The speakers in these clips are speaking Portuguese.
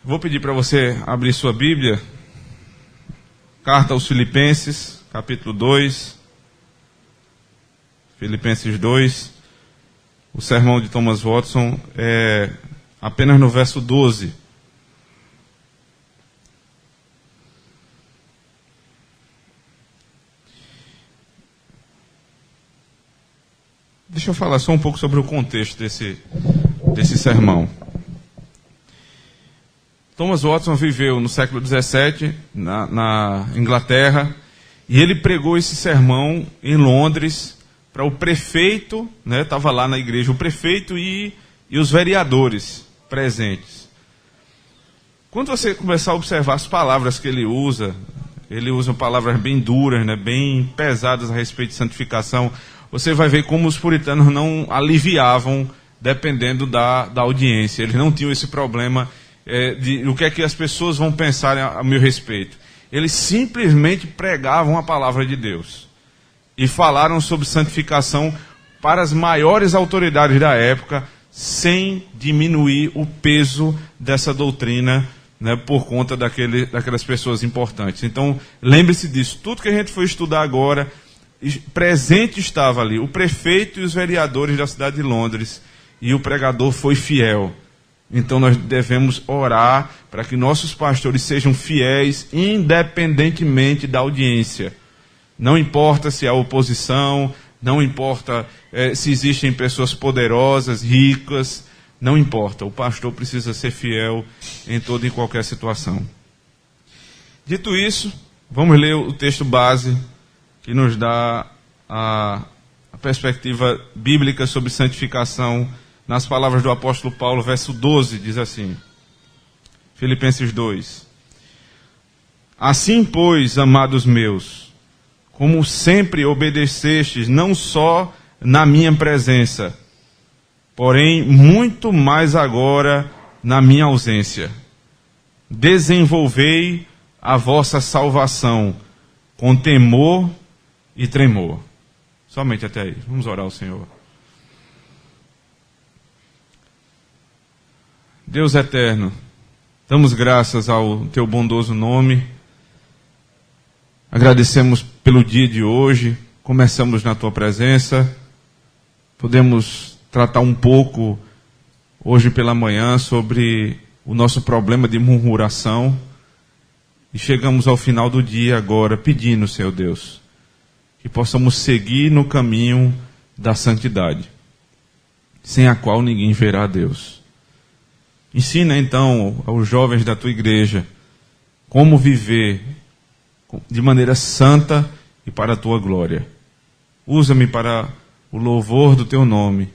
Vou pedir para você abrir sua Bíblia, Carta aos Filipenses, capítulo 2, Filipenses 2, o sermão de Thomas Watson é apenas no verso 12. Deixa eu falar só um pouco sobre o contexto desse sermão. Thomas Watson viveu no século XVII, na Inglaterra, e ele pregou esse sermão em Londres para o prefeito, estava lá na igreja, o prefeito e os vereadores presentes. Quando você começar a observar as palavras que ele usa palavras bem duras, bem pesadas a respeito de santificação. Você vai ver como os puritanos não aliviavam dependendo da audiência. Eles não tinham esse problema de o que é que as pessoas vão pensar a meu respeito. Eles simplesmente pregavam a palavra de Deus. E falaram sobre santificação para as maiores autoridades da época, sem diminuir o peso dessa doutrina, por conta daquelas pessoas importantes. Então, lembre-se disso. Tudo que a gente foi estudar agora, presente estava ali o prefeito e os vereadores da cidade de Londres, e o pregador foi fiel. Então nós devemos orar para que nossos pastores sejam fiéis, independentemente da audiência. Não importa se há oposição, não importa se existem pessoas poderosas, ricas, não importa. O pastor precisa ser fiel em toda e qualquer situação. Dito isso, vamos ler o texto base que nos dá a perspectiva bíblica sobre santificação. Nas palavras do apóstolo Paulo, verso 12, diz assim, Filipenses 2. Assim, pois, amados meus, como sempre obedecestes, não só na minha presença, porém muito mais agora na minha ausência, desenvolvei a vossa salvação com temor e tremor. Somente até aí. Vamos orar ao Senhor. Deus eterno, damos graças ao teu bondoso nome, agradecemos pelo dia de hoje, começamos na tua presença, podemos tratar um pouco hoje pela manhã sobre o nosso problema de murmuração, e chegamos ao final do dia agora pedindo, Senhor Deus, que possamos seguir no caminho da santidade, sem a qual ninguém verá a Deus. Ensina então aos jovens da tua igreja como viver de maneira santa e para a tua glória. Usa-me para o louvor do teu nome,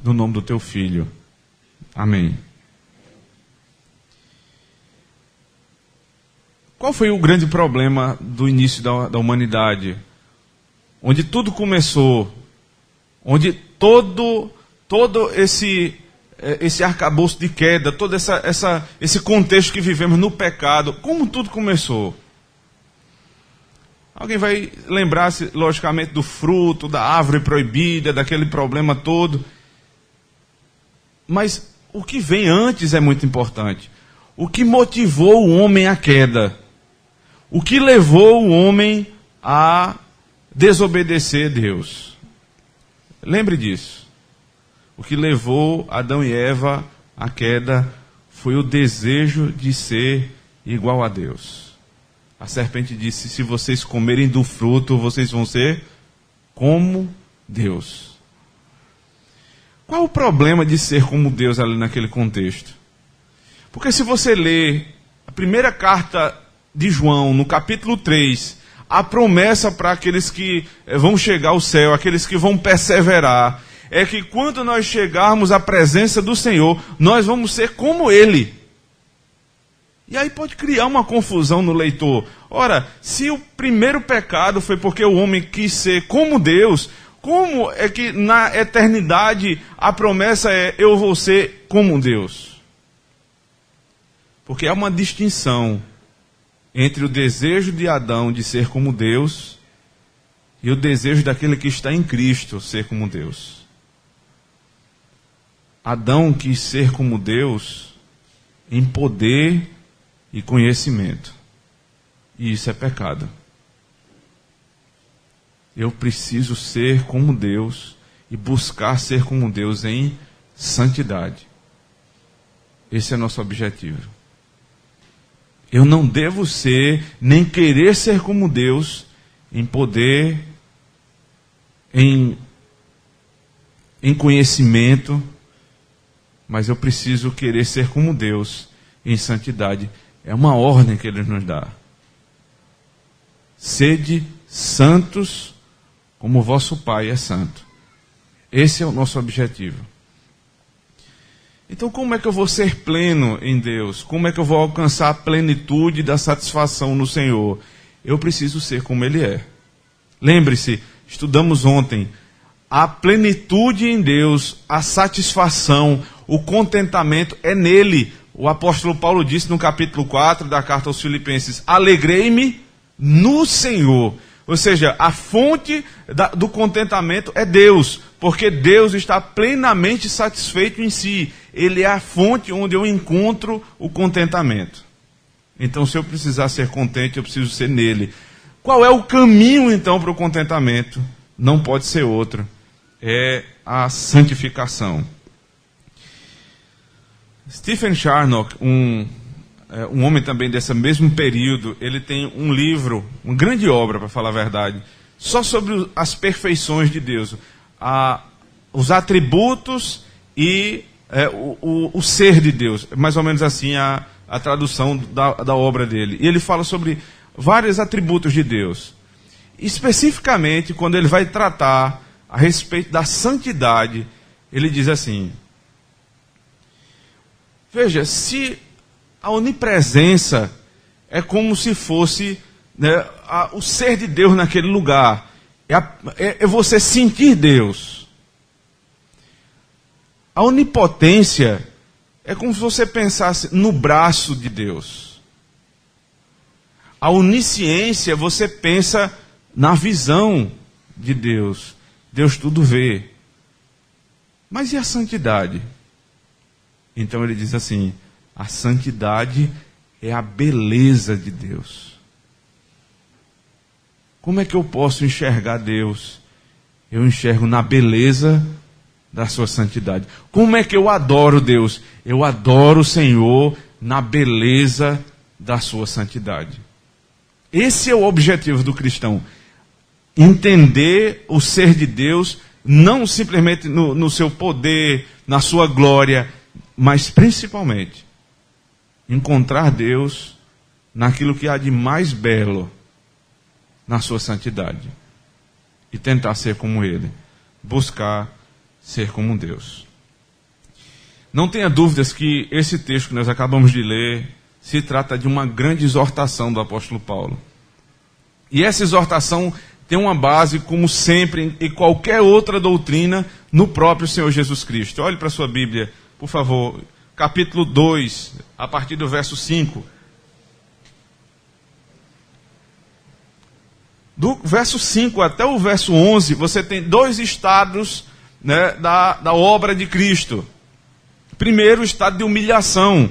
no nome do teu Filho. Amém. Qual foi o grande problema do início da humanidade? Onde tudo começou, onde todo esse arcabouço de queda, todo esse contexto que vivemos no pecado, como tudo começou? Alguém vai lembrar-se, logicamente, do fruto, da árvore proibida, daquele problema todo. Mas o que vem antes é muito importante. O que motivou o homem à queda? O que levou o homem a desobedecer a Deus? Lembre disso. O que levou Adão e Eva à queda foi o desejo de ser igual a Deus. A serpente disse, se vocês comerem do fruto, vocês vão ser como Deus. Qual o problema de ser como Deus ali naquele contexto? Porque se você ler a primeira carta de João, no capítulo 3, a promessa para aqueles que vão chegar ao céu, aqueles que vão perseverar, é que quando nós chegarmos à presença do Senhor, nós vamos ser como Ele. E aí pode criar uma confusão no leitor. Ora, se o primeiro pecado foi porque o homem quis ser como Deus, como é que na eternidade a promessa é eu vou ser como Deus? Porque há uma distinção entre o desejo de Adão de ser como Deus e o desejo daquele que está em Cristo ser como Deus. Adão quis ser como Deus em poder e conhecimento. E isso é pecado. Eu preciso ser como Deus e buscar ser como Deus em santidade. Esse é nosso objetivo. Eu não devo ser, nem querer ser como Deus, em poder, em conhecimento, mas eu preciso querer ser como Deus em santidade. É uma ordem que Ele nos dá. Sede santos, como vosso Pai é santo. Esse é o nosso objetivo. Então, como é que eu vou ser pleno em Deus? Como é que eu vou alcançar a plenitude da satisfação no Senhor? Eu preciso ser como Ele é. Lembre-se, estudamos ontem, a plenitude em Deus, a satisfação, o contentamento é nele. O apóstolo Paulo disse no capítulo 4 da carta aos Filipenses: alegrei-me no Senhor. Ou seja, a fonte do contentamento é Deus, porque Deus está plenamente satisfeito em si. Ele é a fonte onde eu encontro o contentamento. Então, se eu precisar ser contente, eu preciso ser nele. Qual é o caminho, então, para o contentamento? Não pode ser outro. É a santificação. Stephen Charnock, um homem também desse mesmo período, ele tem um livro, uma grande obra, para falar a verdade, só sobre as perfeições de Deus, os atributos e o ser de Deus, mais ou menos assim a tradução da obra dele. E ele fala sobre vários atributos de Deus. Especificamente, quando ele vai tratar a respeito da santidade, ele diz assim: veja, se a onipresença é como se fosse, né, o ser de Deus naquele lugar, é você sentir Deus. A onipotência é como se você pensasse no braço de Deus. A onisciência, você pensa na visão de Deus. Deus tudo vê. Mas e a santidade? Então ele diz assim: a santidade é a beleza de Deus. Como é que eu posso enxergar Deus? Eu enxergo na beleza da sua santidade. Como é que eu adoro Deus? Eu adoro o Senhor na beleza da sua santidade. Esse é o objetivo do cristão. Entender o ser de Deus, não simplesmente no seu poder, na sua glória, mas principalmente encontrar Deus naquilo que há de mais belo na sua santidade. E tentar ser como Ele. Buscar ser como Deus. Não tenha dúvidas que esse texto que nós acabamos de ler se trata de uma grande exortação do apóstolo Paulo. E essa exortação tem uma base, como sempre, em qualquer outra doutrina, no próprio Senhor Jesus Cristo. Olhe para a sua Bíblia, por favor. Capítulo 2, a partir do verso 5. Do verso 5 até o verso 11, você tem dois estados, né, da obra de Cristo. Primeiro, o estado de humilhação.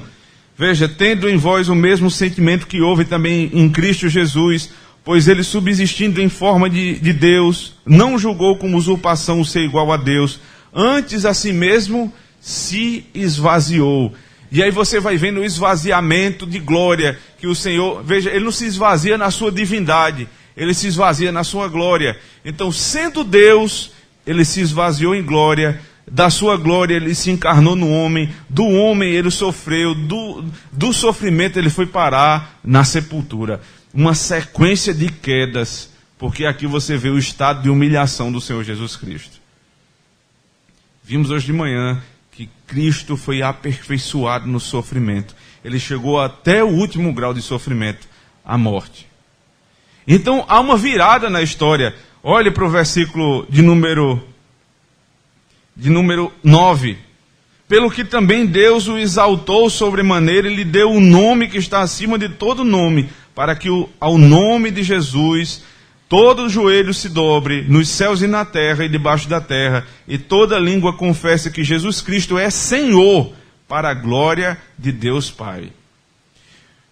Veja, tendo em vós o mesmo sentimento que houve também em Cristo Jesus, pois ele, subsistindo em forma de Deus, não julgou como usurpação o ser igual a Deus, antes a si mesmo se esvaziou. E aí você vai vendo o esvaziamento de glória que o Senhor... Veja, ele não se esvazia na sua divindade, ele se esvazia na sua glória. Então, sendo Deus, ele se esvaziou em glória. Da sua glória ele se encarnou no homem. Do homem ele sofreu. Do sofrimento ele foi parar na sepultura. Uma sequência de quedas, porque aqui você vê o estado de humilhação do Senhor Jesus Cristo. Vimos hoje de manhã que Cristo foi aperfeiçoado no sofrimento. Ele chegou até o último grau de sofrimento, a morte. Então há uma virada na história. Olhe para o versículo de número 9. Pelo que também Deus o exaltou sobremaneira e lhe deu o nome que está acima de todo nome, para que ao nome de Jesus todo joelho se dobre, nos céus e na terra e debaixo da terra, e toda língua confesse que Jesus Cristo é Senhor, para a glória de Deus Pai.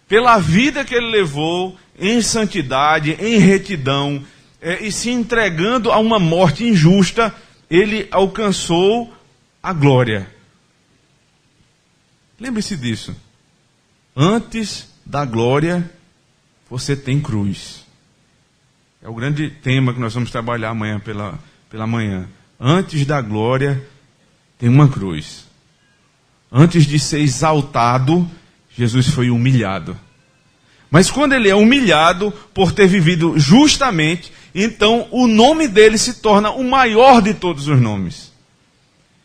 Pela vida que ele levou em santidade, em retidão, e se entregando a uma morte injusta, ele alcançou a glória. Lembre-se disso. Antes da glória, você tem cruz. É o grande tema que nós vamos trabalhar amanhã pela manhã. Antes da glória, tem uma cruz. Antes de ser exaltado, Jesus foi humilhado. Mas quando ele é humilhado por ter vivido justamente, então o nome dele se torna o maior de todos os nomes.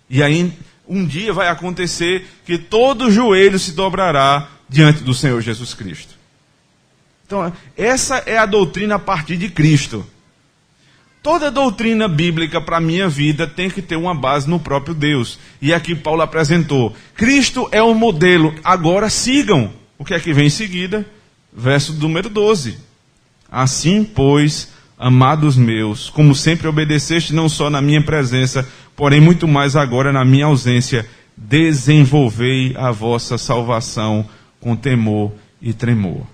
E aí um dia vai acontecer que todo joelho se dobrará diante do Senhor Jesus Cristo. Então, essa é a doutrina a partir de Cristo. Toda doutrina bíblica para a minha vida tem que ter uma base no próprio Deus. E aqui Paulo apresentou. Cristo é o modelo, agora sigam. O que é que vem em seguida? Verso número 12. Assim, pois, amados meus, como sempre obedeceste não só na minha presença, porém muito mais agora na minha ausência, desenvolvei a vossa salvação com temor e tremor.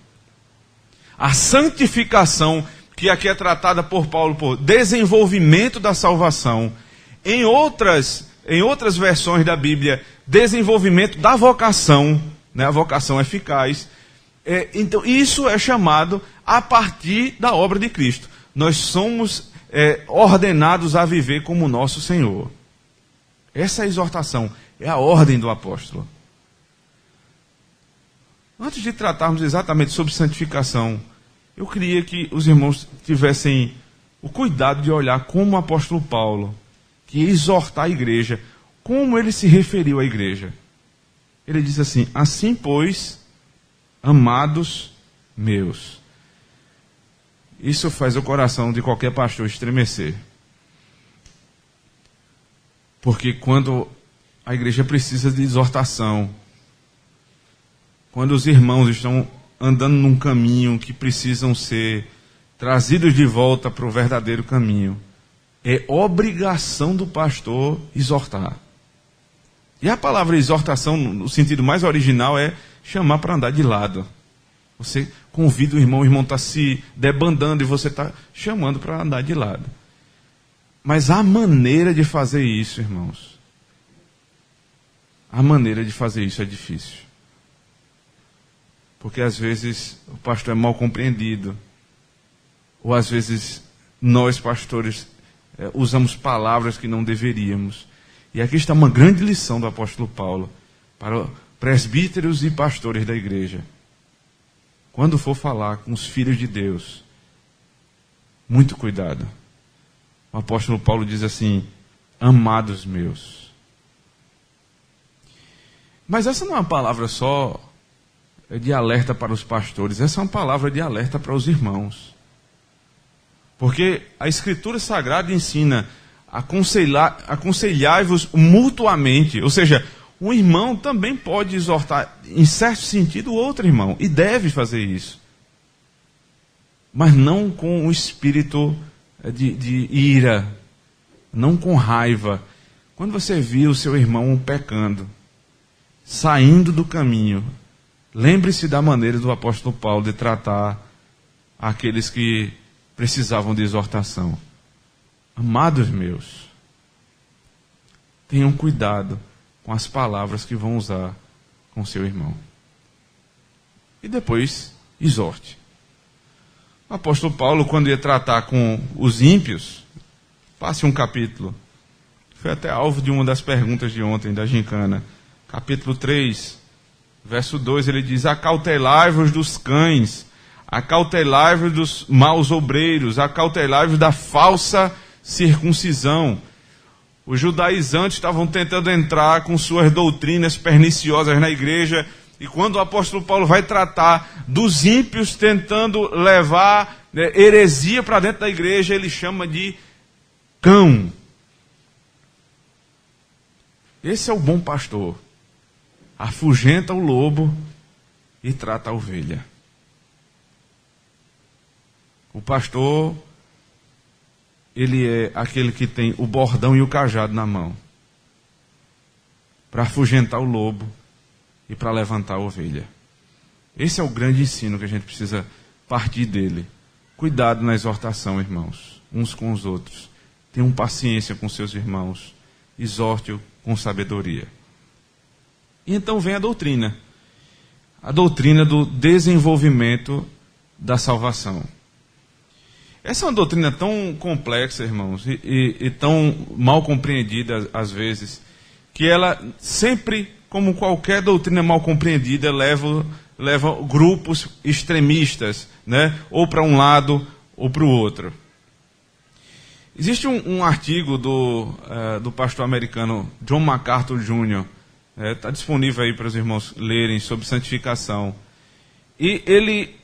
A santificação, que aqui é tratada por Paulo por desenvolvimento da salvação, em outras versões da Bíblia, desenvolvimento da vocação, né, a vocação eficaz. Então, isso é chamado a partir da obra de Cristo. Nós somos ordenados a viver como nosso Senhor. Essa é a exortação, é a ordem do apóstolo. Antes de tratarmos exatamente sobre santificação, eu queria que os irmãos tivessem o cuidado de olhar como o apóstolo Paulo, que ia exortar a igreja, como ele se referiu à igreja. Ele diz assim: assim, pois, amados meus. Isso faz o coração de qualquer pastor estremecer. Porque quando a igreja precisa de exortação, quando os irmãos estão andando num caminho que precisam ser trazidos de volta para o verdadeiro caminho, é obrigação do pastor exortar. E a palavra exortação, no sentido mais original, é chamar para andar de lado. Você convida o irmão está se debandando e você está chamando para andar de lado. Mas a maneira de fazer isso, irmãos, a maneira de fazer isso é difícil. Porque às vezes o pastor é mal compreendido. Ou às vezes nós, pastores, usamos palavras que não deveríamos. E aqui está uma grande lição do apóstolo Paulo para presbíteros e pastores da igreja. Quando for falar com os filhos de Deus, muito cuidado. O apóstolo Paulo diz assim: amados meus. Mas essa não é uma palavra só de alerta para os pastores, essa é uma palavra de alerta para os irmãos. Porque a Escritura Sagrada ensina: aconselhai-vos mutuamente. Ou seja, um irmão também pode exortar, em certo sentido, o outro irmão, e deve fazer isso. Mas não com o espírito de ira, não com raiva. Quando você viu o seu irmão pecando, saindo do caminho, lembre-se da maneira do apóstolo Paulo de tratar aqueles que precisavam de exortação. Amados meus, tenham cuidado com as palavras que vão usar com seu irmão. E depois, exorte. O apóstolo Paulo, quando ia tratar com os ímpios, passe um capítulo. Foi até alvo de uma das perguntas de ontem, da gincana. Capítulo 3, verso 2, ele diz: acautelai-vos dos cães, acautelai-vos dos maus obreiros, acautelai-vos da falsa circuncisão. Os judaizantes estavam tentando entrar com suas doutrinas perniciosas na igreja, e quando o apóstolo Paulo vai tratar dos ímpios tentando levar heresia para dentro da igreja, ele chama de cão. Esse é o bom pastor. Afugenta o lobo e trata a ovelha. O pastor, ele é aquele que tem o bordão e o cajado na mão, para afugentar o lobo e para levantar a ovelha. Esse é o grande ensino que a gente precisa partir dele. Cuidado na exortação, irmãos, uns com os outros. Tenham paciência com seus irmãos. Exorte-o com sabedoria. E então vem a doutrina. A doutrina do desenvolvimento da salvação. Essa é uma doutrina tão complexa, irmãos, e tão mal compreendida às vezes, que ela sempre, como qualquer doutrina mal compreendida, leva grupos extremistas, né? Ou para um lado ou para o outro. Existe um artigo do pastor americano John MacArthur Jr., está disponível aí para os irmãos lerem, sobre santificação. E ele,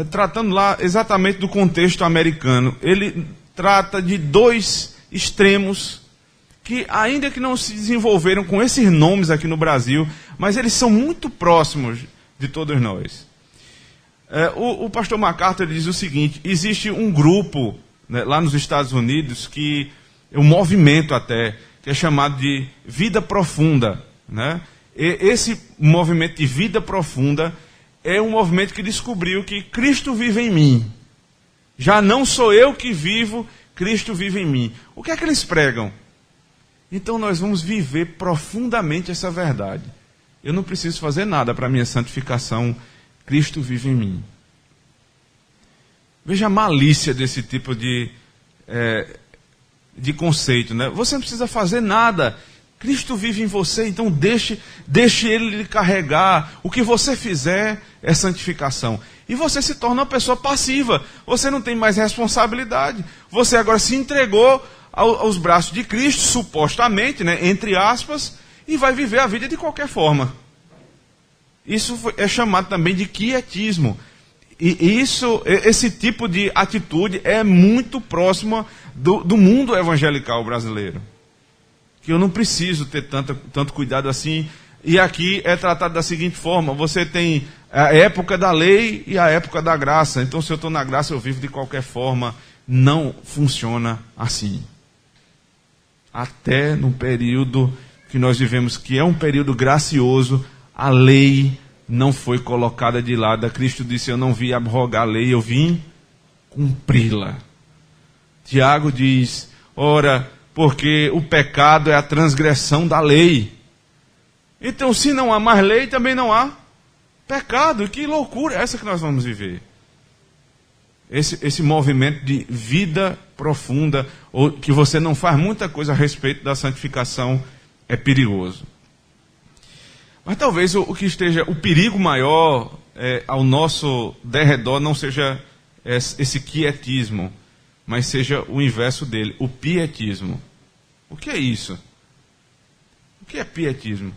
tratando lá exatamente do contexto americano, ele trata de dois extremos que, ainda que não se desenvolveram com esses nomes aqui no Brasil, mas eles são muito próximos de todos nós. O pastor MacArthur diz o seguinte: existe um grupo, né, lá nos Estados Unidos, que é um movimento até, que é chamado de vida profunda, né? E esse movimento de vida profunda é um movimento que descobriu que Cristo vive em mim. Já não sou eu que vivo, Cristo vive em mim. O que é que eles pregam? Então nós vamos viver profundamente essa verdade. Eu não preciso fazer nada para a minha santificação, Cristo vive em mim. Veja a malícia desse tipo de conceito, né? Você não precisa fazer nada, Cristo vive em você, então deixe Ele lhe carregar. O que você fizer é santificação. E você se torna uma pessoa passiva. Você não tem mais responsabilidade. Você agora se entregou aos braços de Cristo, supostamente, né, entre aspas, e vai viver a vida de qualquer forma. Isso é chamado também de quietismo. E esse tipo de atitude é muito próxima do mundo evangelical brasileiro. Que eu não preciso ter tanto cuidado assim. E aqui é tratado da seguinte forma: você tem a época da lei e a época da graça. Então, se eu estou na graça, eu vivo de qualquer forma. Não funciona assim. Até no período que nós vivemos, que é um período gracioso, a lei não foi colocada de lado. Cristo disse: eu não vim abrogar a lei, eu vim cumpri-la. Tiago diz: ora, porque o pecado é a transgressão da lei. Então, se não há mais lei, também não há pecado. Que loucura é essa que nós vamos viver? Esse movimento de vida profunda, ou que você não faz muita coisa a respeito da santificação, é perigoso. Mas talvez o que esteja, o perigo maior ao nosso derredor não seja esse quietismo, mas seja o inverso dele, o pietismo. O que é isso? O que é pietismo?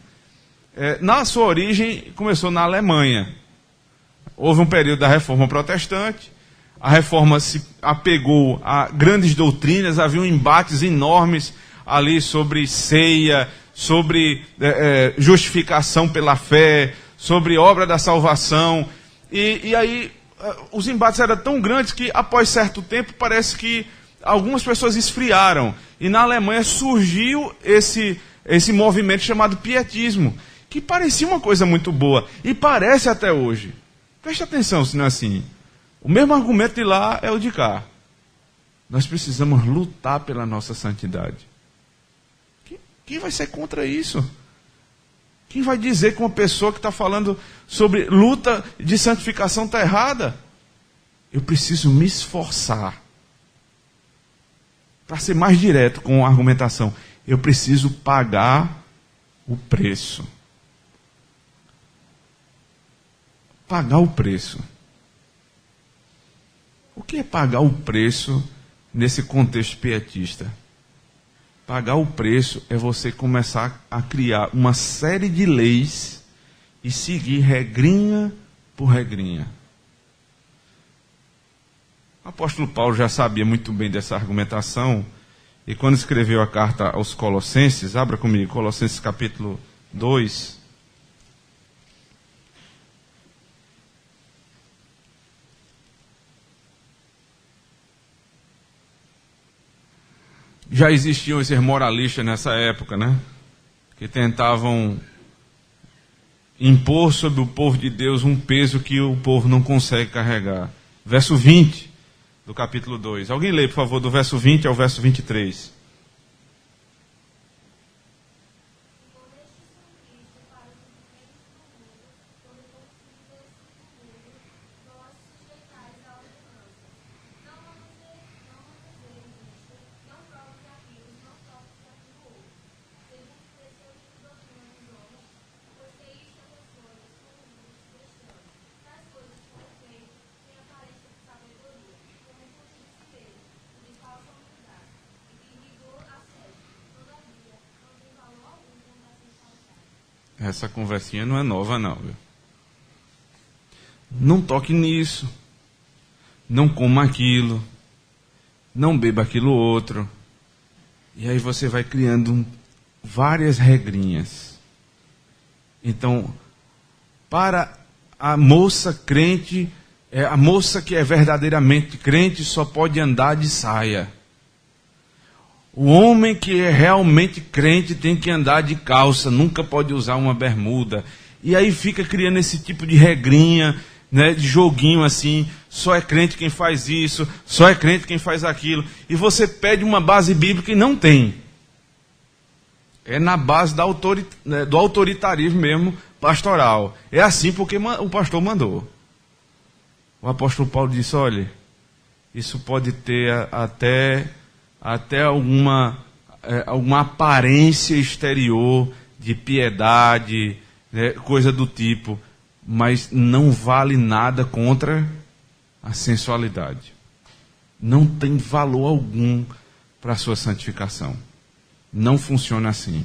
Na sua origem, começou na Alemanha. Houve um período da Reforma Protestante. A Reforma se apegou a grandes doutrinas, havia embates enormes ali sobre ceia, sobre justificação pela fé, sobre obra da salvação. E aí os embates eram tão grandes que, após certo tempo, parece que algumas pessoas esfriaram. E na Alemanha surgiu esse movimento chamado pietismo, que parecia uma coisa muito boa, e parece até hoje. Preste atenção se não é assim. O mesmo argumento de lá é o de cá. Nós precisamos lutar pela nossa santidade. Quem vai ser contra isso? Quem vai dizer que uma pessoa que está falando sobre luta de santificação está errada? Eu preciso me esforçar. Para ser mais direto com a argumentação, eu preciso pagar o preço. Pagar o preço. O que é pagar o preço nesse contexto pietista? Pagar o preço é você começar a criar uma série de leis e seguir regrinha por regrinha. O apóstolo Paulo já sabia muito bem dessa argumentação, e quando escreveu a carta aos Colossenses, abra comigo, Colossenses capítulo 2. Já existiam esses moralistas nessa época, né? Que tentavam impor sobre o povo de Deus um peso que o povo não consegue carregar. Verso 20 do capítulo 2. Alguém lê, por favor, do verso 20 ao verso 23. Essa conversinha não é nova, não, viu? Não toque nisso. Não coma aquilo. Não beba aquilo outro. E aí você vai criando várias regrinhas. Então, para a moça crente, a moça que é verdadeiramente crente só pode andar de saia. O homem que é realmente crente tem que andar de calça, nunca pode usar uma bermuda. E aí fica criando esse tipo de regrinha, né, de joguinho assim, só é crente quem faz isso, só é crente quem faz aquilo. E você pede uma base bíblica e não tem. É na base do autoritarismo mesmo pastoral. É assim porque o pastor mandou. O apóstolo Paulo disse, olha, isso pode ter até alguma aparência exterior de piedade, né, coisa do tipo, mas não vale nada contra a sensualidade. Não tem valor algum para a sua santificação. Não funciona assim.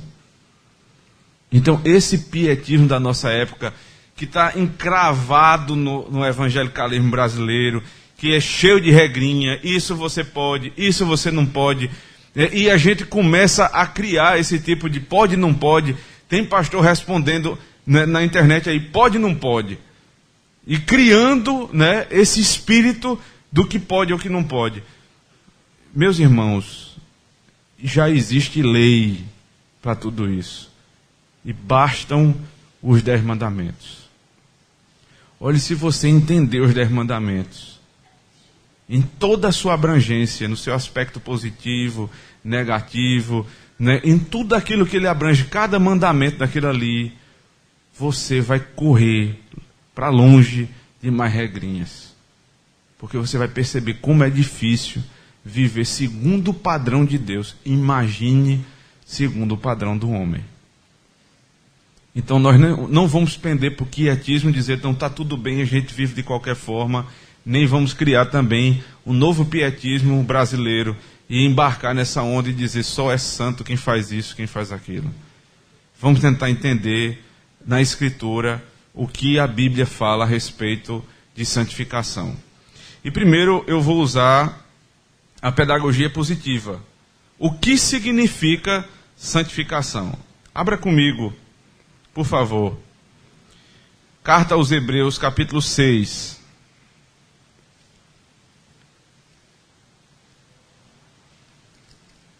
Então, esse pietismo da nossa época, que está encravado no evangelicalismo brasileiro, que é cheio de regrinha, isso você pode, isso você não pode, e a gente começa a criar esse tipo de pode, não pode. Tem pastor respondendo, né, na internet aí, pode, não pode, e criando, né, esse espírito do que pode ou que não pode. Meus irmãos, já existe lei para tudo isso, e bastam os 10 mandamentos. Olhe, se você entender os 10 mandamentos, em toda a sua abrangência, no seu aspecto positivo, negativo, né, em tudo aquilo que ele abrange, cada mandamento daquilo ali, você vai correr para longe de mais regrinhas. Porque você vai perceber como é difícil viver segundo o padrão de Deus. Imagine segundo o padrão do homem. Então nós não vamos pender para o quietismo e dizer, então está tudo bem, a gente vive de qualquer forma. Nem vamos criar também um novo pietismo brasileiro e embarcar nessa onda e dizer só é santo quem faz isso, quem faz aquilo. Vamos tentar entender na Escritura o que a Bíblia fala a respeito de santificação. E primeiro eu vou usar a pedagogia positiva. O que significa santificação? Abra comigo, por favor. Carta aos Hebreus, capítulo 6.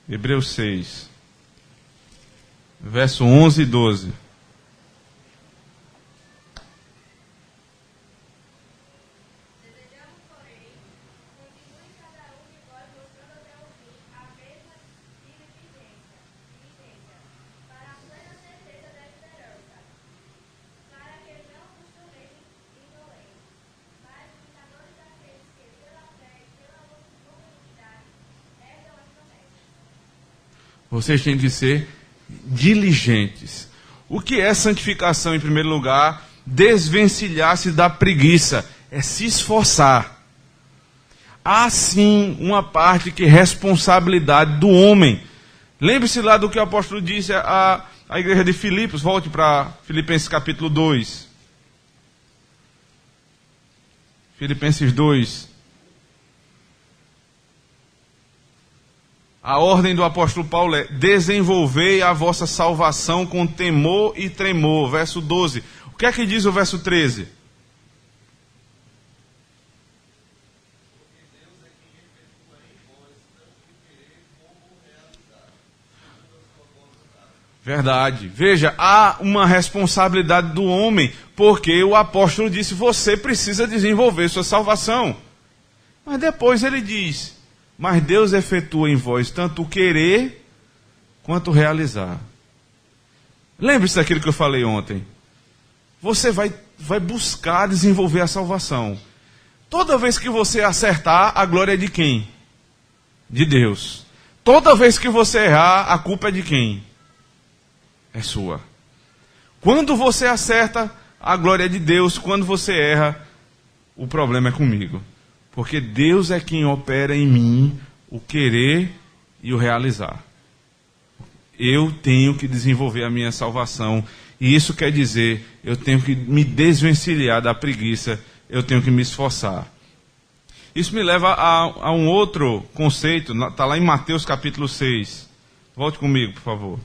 Hebreus 6, verso 11 e 12. Desejamos, porém, continue cada um de vós mostrando até o fim a mesma diligência, para a plena certeza da esperança, para que não vos torneis indolentes, mas imitadores daqueles que, pela fé e pela longanimidade, herdam as promessas. Vocês têm que ser diligentes. O que é santificação, em primeiro lugar? Desvencilhar-se da preguiça. É se esforçar. Há sim uma parte que é responsabilidade do homem. Lembre-se lá do que o apóstolo disse à igreja de Filipos. Volte para Filipenses capítulo 2. Filipenses 2. A ordem do apóstolo Paulo é: desenvolvei a vossa salvação com temor e tremor. Verso 12. O que é que diz o verso 13? Verdade. Veja, há uma responsabilidade do homem, porque o apóstolo disse, você precisa desenvolver sua salvação. Mas depois ele diz, mas Deus efetua em vós tanto o querer quanto o realizar. Lembre-se daquilo que eu falei ontem. Você vai buscar desenvolver a salvação. Toda vez que você acertar, a glória é de quem? De Deus. Toda vez que você errar, a culpa é de quem? É sua. Quando você acerta, a glória é de Deus. Quando você erra, o problema é comigo. Porque Deus é quem opera em mim o querer e o realizar. Eu tenho que desenvolver a minha salvação. E isso quer dizer, eu tenho que me desvencilhar da preguiça, eu tenho que me esforçar. Isso me leva a um outro conceito, está lá em Mateus capítulo 6. Volte comigo, por favor.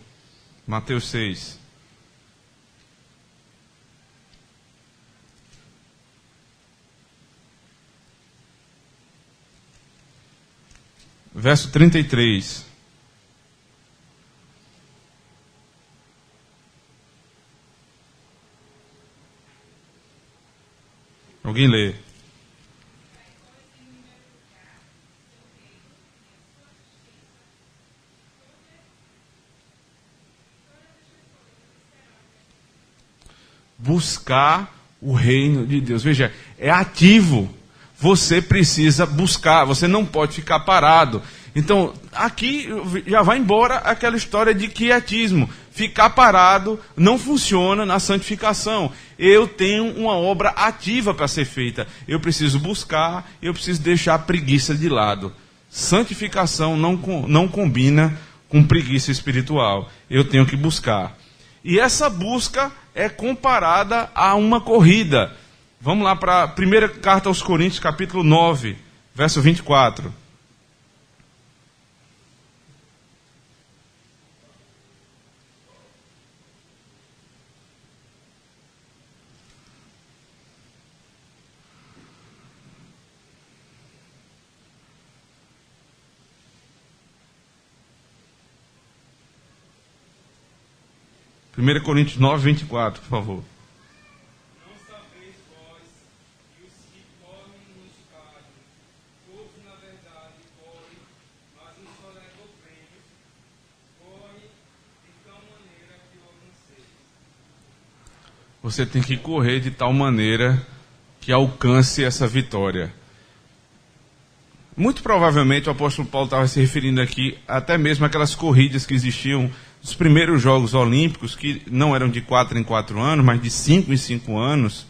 Mateus 6. Verso 33. Alguém lê? Buscar o reino de Deus. Veja, é ativo. Você precisa buscar, você não pode ficar parado. Então, aqui já vai embora aquela história de quietismo. Ficar parado não funciona na santificação. Eu tenho uma obra ativa para ser feita. Eu preciso buscar, eu preciso deixar a preguiça de lado. Santificação não combina com preguiça espiritual. Eu tenho que buscar. E essa busca é comparada a uma corrida. Vamos lá para a primeira carta aos Coríntios, capítulo 9, verso 24. Primeira Coríntios 9, 24, por favor. Você tem que correr de tal maneira que alcance essa vitória. Muito provavelmente o apóstolo Paulo estava se referindo aqui até mesmo àquelas corridas que existiam nos primeiros Jogos Olímpicos, que não eram de 4 em 4 anos, mas de 5 em 5 anos.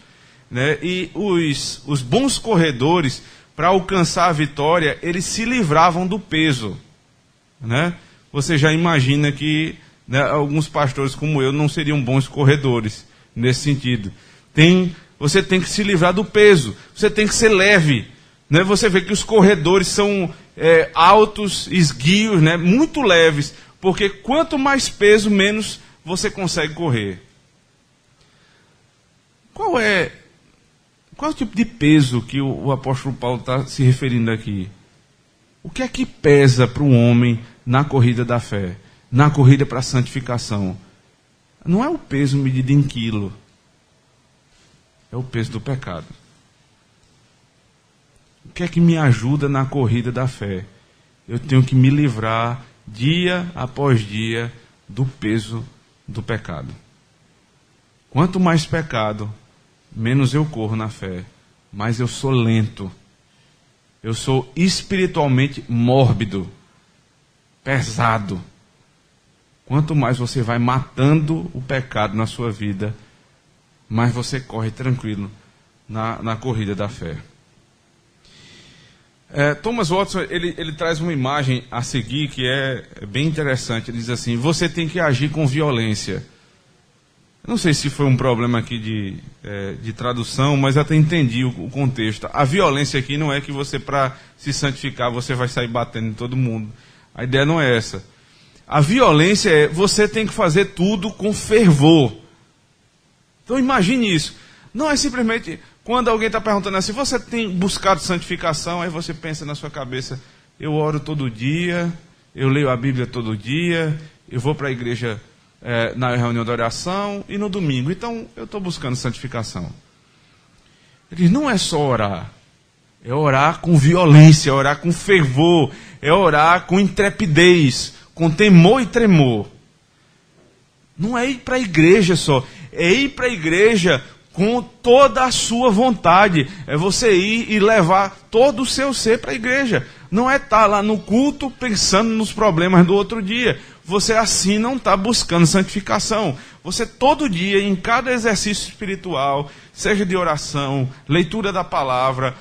Né? E os bons corredores, para alcançar a vitória, eles se livravam do peso. Né? Você já imagina que, né, alguns pastores como eu não seriam bons corredores nesse sentido. Você tem que se livrar do peso, você tem que ser leve. Né? Você vê que os corredores são altos, esguios, né? Muito leves, porque quanto mais peso, menos você consegue correr. Qual é o tipo de peso que o apóstolo Paulo está se referindo aqui? O que é que pesa para o homem na corrida da fé, na corrida para a santificação? Não é o peso medido em quilo, é o peso do pecado. O que é que me ajuda na corrida da fé? Eu tenho que me livrar dia após dia do peso do pecado. Quanto mais pecado, menos eu corro na fé, mais eu sou lento. Eu sou espiritualmente mórbido, pesado. Quanto mais você vai matando o pecado na sua vida, mais você corre tranquilo na corrida da fé. Thomas Watson, ele traz uma imagem a seguir que é bem interessante. Ele diz assim: você tem que agir com violência. Eu não sei se foi um problema aqui de tradução, mas até entendi o contexto. A violência aqui não é que você, para se santificar, você vai sair batendo em todo mundo. A ideia não é essa. A violência é você tem que fazer tudo com fervor. Então imagine isso. Não é simplesmente quando alguém está perguntando assim: você tem buscado santificação? Aí você pensa na sua cabeça: eu oro todo dia, eu leio a Bíblia todo dia, eu vou para a igreja na reunião de oração e no domingo. Então, eu estou buscando santificação. Ele diz, não é só orar. É orar com violência, é orar com fervor, é orar com intrepidez, com temor e tremor. Não é ir para a igreja só, é ir para a igreja com toda a sua vontade. É você ir e levar todo o seu ser para a igreja. Não é estar lá no culto pensando nos problemas do outro dia. Você assim não está buscando santificação. Você todo dia, em cada exercício espiritual, seja de oração, leitura da palavra,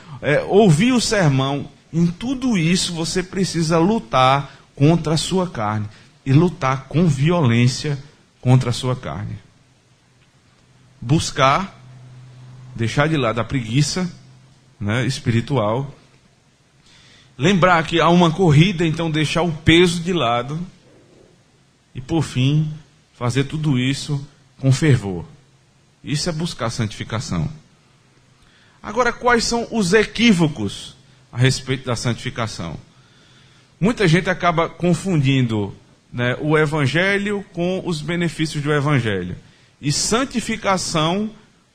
ouvir o sermão, em tudo isso você precisa lutar contra a sua carne. E lutar com violência contra a sua carne. Buscar, deixar de lado a preguiça, né, espiritual. Lembrar que há uma corrida, então deixar o peso de lado. E por fim, fazer tudo isso com fervor. Isso é buscar santificação. Agora, quais são os equívocos a respeito da santificação? Muita gente acaba confundindo, né, o evangelho com os benefícios do evangelho. E santificação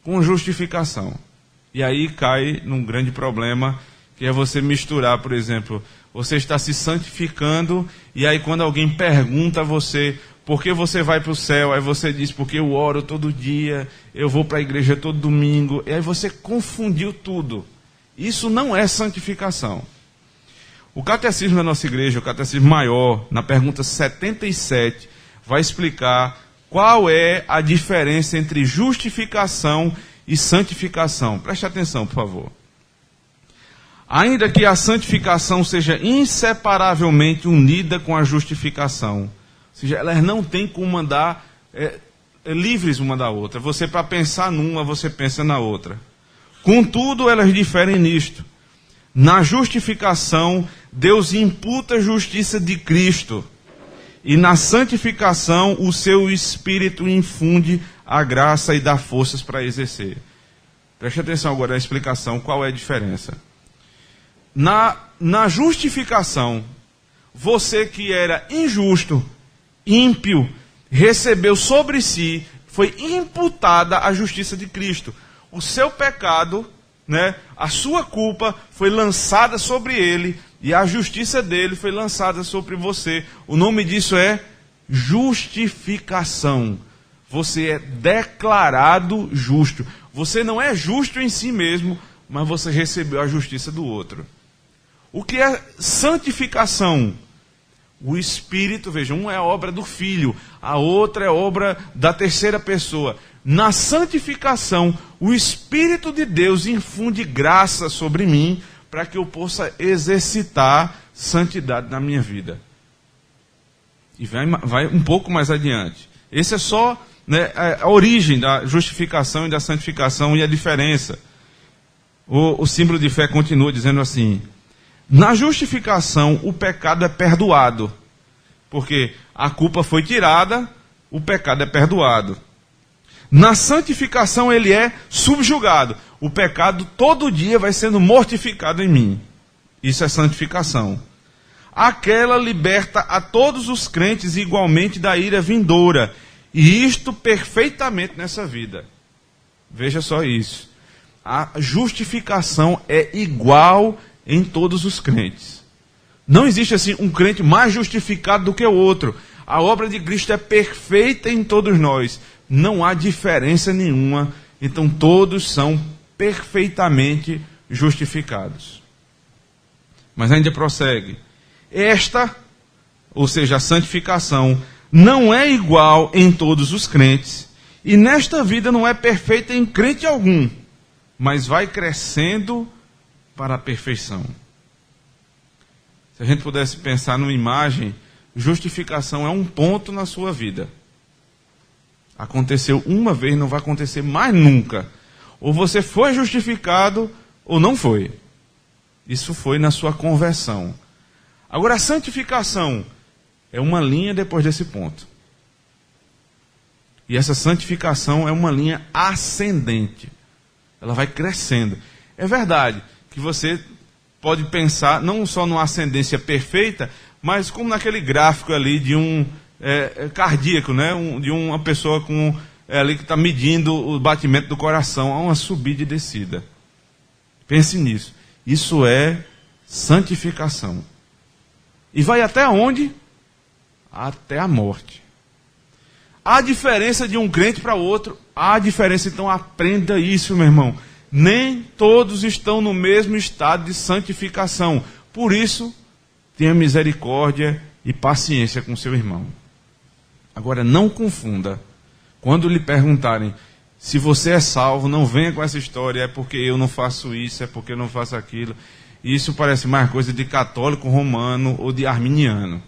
com justificação. E aí cai num grande problema, que é você misturar, por exemplo, você está se santificando, e aí quando alguém pergunta a você, por que você vai para o céu? Aí você diz, porque eu oro todo dia, eu vou para a igreja todo domingo. E aí você confundiu tudo. Isso não é santificação. O catecismo da nossa igreja, o catecismo maior, na pergunta 77, vai explicar qual é a diferença entre justificação e santificação. Preste atenção, por favor. Ainda que a santificação seja inseparavelmente unida com a justificação, ou seja, elas não têm como andar livres uma da outra. Você, para pensar numa, você pensa na outra. Contudo, elas diferem nisto. Na justificação, Deus imputa a justiça de Cristo. E na santificação, o seu Espírito infunde a graça e dá forças para exercer. Preste atenção agora na explicação, qual é a diferença. Na justificação, você que era injusto, ímpio, recebeu sobre si, foi imputada a justiça de Cristo. O seu pecado, né, a sua culpa foi lançada sobre ele e a justiça dele foi lançada sobre você. O nome disso é justificação. Você é declarado justo. Você não é justo em si mesmo, mas você recebeu a justiça do outro. O que é santificação? O Espírito, veja, uma é obra do Filho, a outra é obra da terceira pessoa. Na santificação, o Espírito de Deus infunde graça sobre mim para que eu possa exercitar santidade na minha vida. E vai um pouco mais adiante. Esse é só, né, a origem da justificação e da santificação e a diferença. O símbolo de fé continua dizendo assim: na justificação, o pecado é perdoado. Porque a culpa foi tirada, o pecado é perdoado. Na santificação, ele é subjugado. O pecado todo dia vai sendo mortificado em mim. Isso é santificação. Aquela liberta a todos os crentes igualmente da ira vindoura. E isto perfeitamente nessa vida. Veja só isso. A justificação é igual em todos os crentes. Não existe assim um crente mais justificado do que o outro. A obra de Cristo é perfeita em todos nós. Não há diferença nenhuma. Então todos são perfeitamente justificados. Mas ainda prossegue. Esta, ou seja, a santificação, não é igual em todos os crentes. E nesta vida não é perfeita em crente algum. Mas vai crescendo para a perfeição. Se a gente pudesse pensar numa imagem, justificação é um ponto na sua vida. Aconteceu uma vez, não vai acontecer mais nunca. Ou você foi justificado, ou não foi. Isso foi na sua conversão. Agora, a santificação é uma linha depois desse ponto. E essa santificação é uma linha ascendente. Ela vai crescendo. É verdade que você pode pensar não só numa ascendência perfeita, mas como naquele gráfico ali de um cardíaco, né? De uma pessoa ali que está medindo o batimento do coração. Há uma subida e descida. Pense nisso. Isso é santificação. E vai até onde? Até a morte. Há diferença de um crente para outro. Há diferença, então aprenda isso, meu irmão. Nem todos estão no mesmo estado de santificação. Por isso, tenha misericórdia e paciência com seu irmão. Agora, não confunda. Quando lhe perguntarem se você é salvo, não venha com essa história, é porque eu não faço isso, é porque eu não faço aquilo. Isso parece mais coisa de católico romano ou de arminiano.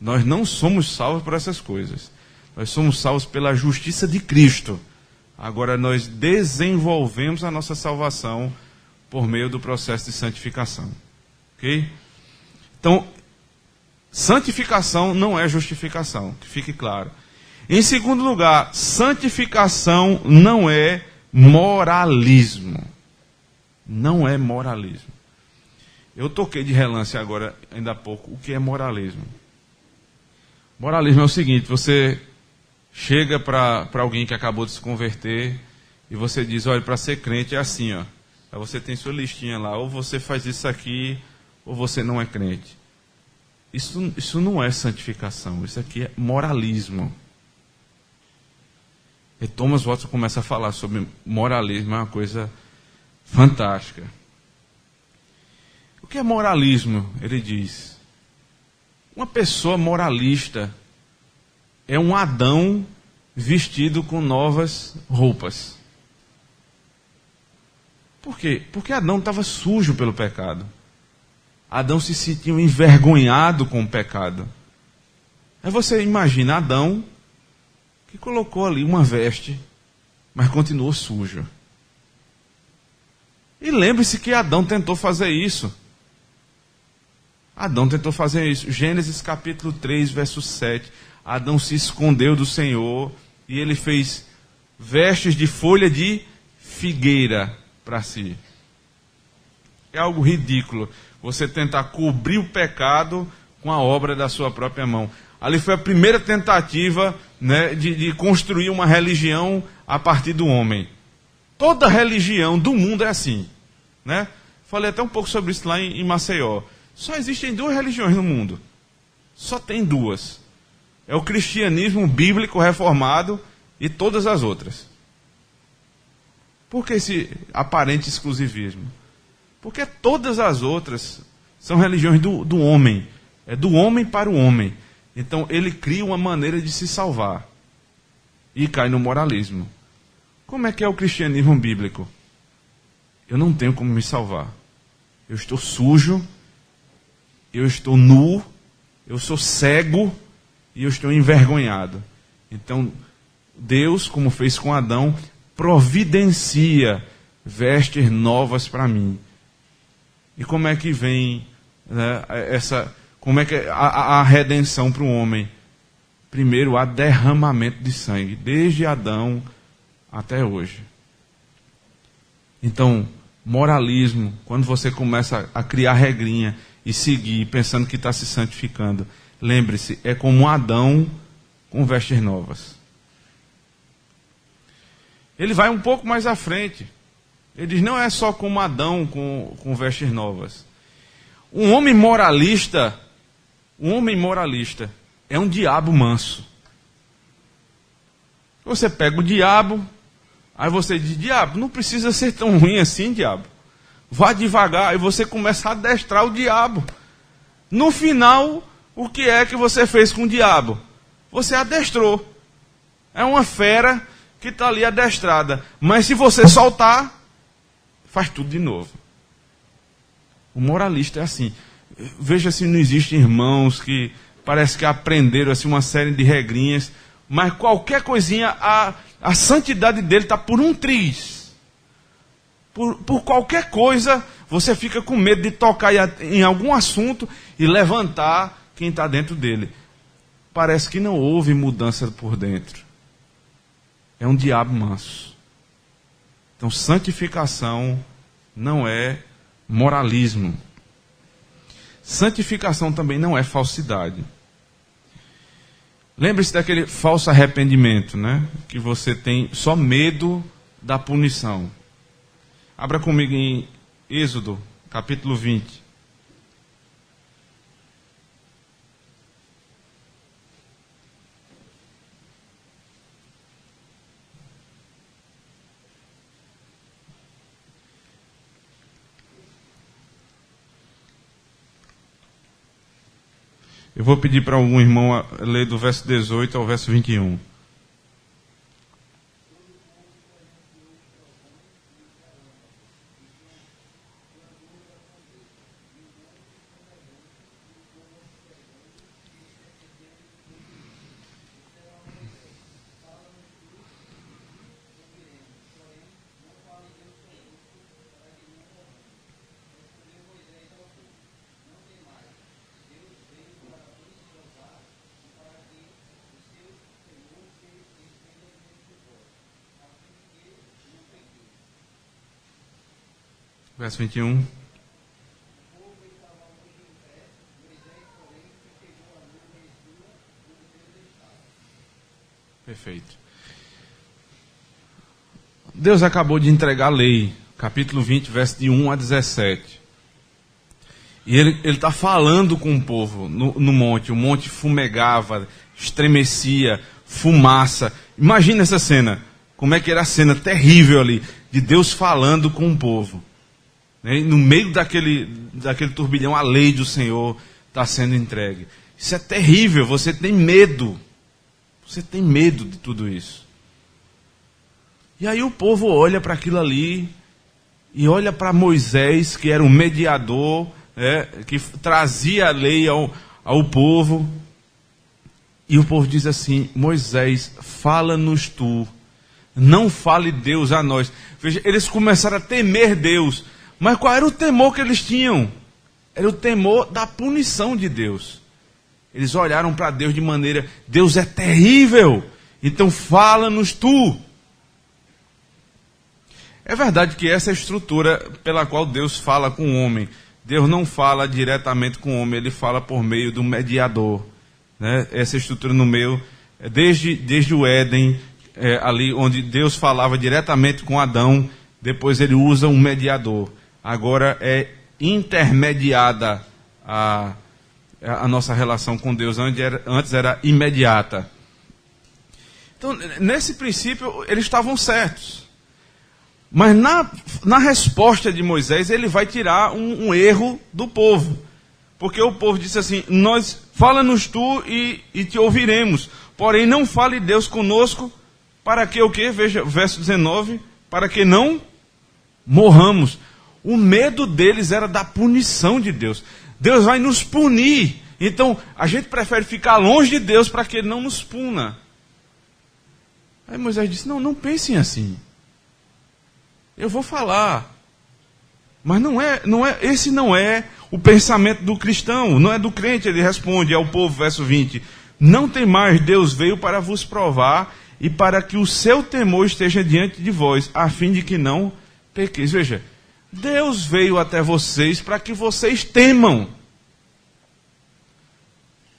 Nós não somos salvos por essas coisas. Nós somos salvos pela justiça de Cristo. Agora nós desenvolvemos a nossa salvação por meio do processo de santificação. Ok? Então, santificação não é justificação, que fique claro. Em segundo lugar, santificação não é moralismo. Não é moralismo. Eu toquei de relance agora, ainda há pouco, o que é moralismo. Moralismo é o seguinte: você chega para alguém que acabou de se converter e você diz, olha, para ser crente é assim, ó. Aí você tem sua listinha lá, ou você faz isso aqui, ou você não é crente. Isso não é santificação, isso aqui é moralismo. E Thomas Watson começa a falar sobre moralismo, é uma coisa fantástica. O que é moralismo? Ele diz: uma pessoa moralista é um Adão vestido com novas roupas. Por quê? Porque Adão estava sujo pelo pecado. Adão se sentia envergonhado com o pecado. Aí você imagina Adão que colocou ali uma veste, mas continuou sujo. E lembre-se que Adão tentou fazer isso. Adão tentou fazer isso. Gênesis capítulo 3, verso 7. Adão se escondeu do Senhor e ele fez vestes de folha de figueira para si. É algo ridículo você tentar cobrir o pecado com a obra da sua própria mão. Ali foi a primeira tentativa, né, de construir uma religião a partir do homem. Toda religião do mundo é assim, né? Falei até um pouco sobre isso lá em Maceió. Só existem duas religiões no mundo. Só tem duas. É o cristianismo bíblico reformado e todas as outras. Por que esse aparente exclusivismo? Porque todas as outras são religiões do homem. É do homem para o homem. Então ele cria uma maneira de se salvar. E cai no moralismo. Como é que é o cristianismo bíblico? Eu não tenho como me salvar. Eu estou sujo, eu estou nu, eu sou cego e eu estou envergonhado. Então, Deus, como fez com Adão, providencia vestes novas para mim. E como é que vem, né, como é que é a redenção para o homem? Primeiro, há derramamento de sangue, desde Adão até hoje. Então, moralismo, quando você começa a criar regrinha e seguir, pensando que está se santificando, lembre-se, é como Adão com vestes novas. Ele vai um pouco mais à frente. Ele diz, não é só como Adão com vestes novas. Um homem moralista é um diabo manso. Você pega o diabo, aí você diz, diabo, não precisa ser tão ruim assim, diabo. Vá devagar, e você começa a adestrar o diabo. No final, o que é que você fez com o diabo? Você adestrou. É uma fera que está ali adestrada. Mas se você soltar, faz tudo de novo. O moralista é assim. Veja se não existem irmãos que parece que aprenderam assim, uma série de regrinhas, mas qualquer coisinha, a santidade dele está por um triz. Por qualquer coisa, você fica com medo de tocar em algum assunto e levantar quem está dentro dele. Parece que não houve mudança por dentro. É um diabo manso. Então, santificação não é moralismo. Santificação também não é falsidade. Lembre-se daquele falso arrependimento, né? Que você tem só medo da punição. Abra comigo em Êxodo, capítulo 20. Eu vou pedir para algum irmão ler do verso 18 ao verso 21. Verso 21. Perfeito. Deus acabou de entregar a lei, capítulo 20, verso de 1 a 17. E ele está falando com o povo no monte. O monte fumegava, estremecia, fumaça. Imagina essa cena. Como é que era a cena terrível ali, de Deus falando com o povo. No meio daquele turbilhão, a lei do Senhor está sendo entregue. Isso é terrível, você tem medo. Você tem medo de tudo isso. E aí o povo olha para aquilo ali, e olha para Moisés, que era um mediador, que trazia a lei ao povo. E o povo diz assim: Moisés, fala-nos tu, não fale Deus a nós. Veja, eles começaram a temer Deus. Mas qual era o temor que eles tinham? Era o temor da punição de Deus. Eles olharam para Deus de maneira: Deus é terrível, então fala-nos tu. É verdade que essa é a estrutura pela qual Deus fala com o homem. Deus não fala diretamente com o homem, ele fala por meio do mediador. Né? Essa estrutura no meio, desde o Éden, ali onde Deus falava diretamente com Adão, depois ele usa um mediador. Agora é intermediada a nossa relação com Deus. Antes era imediata. Então, nesse princípio, eles estavam certos. Mas na resposta de Moisés, ele vai tirar um erro do povo. Porque o povo disse assim: fala-nos tu e te ouviremos. Porém, não fale Deus conosco, para que o quê? Veja, verso 19, para que não morramos. O medo deles era da punição de Deus. Deus vai nos punir. Então, a gente prefere ficar longe de Deus para que Ele não nos puna. Aí Moisés disse: não pensem assim. Eu vou falar. Mas esse não é o pensamento do cristão, não é do crente. Ele responde ao povo, verso 20: não temais, Deus veio para vos provar e para que o seu temor esteja diante de vós, a fim de que não pequeis. Veja, Deus veio até vocês para que vocês temam.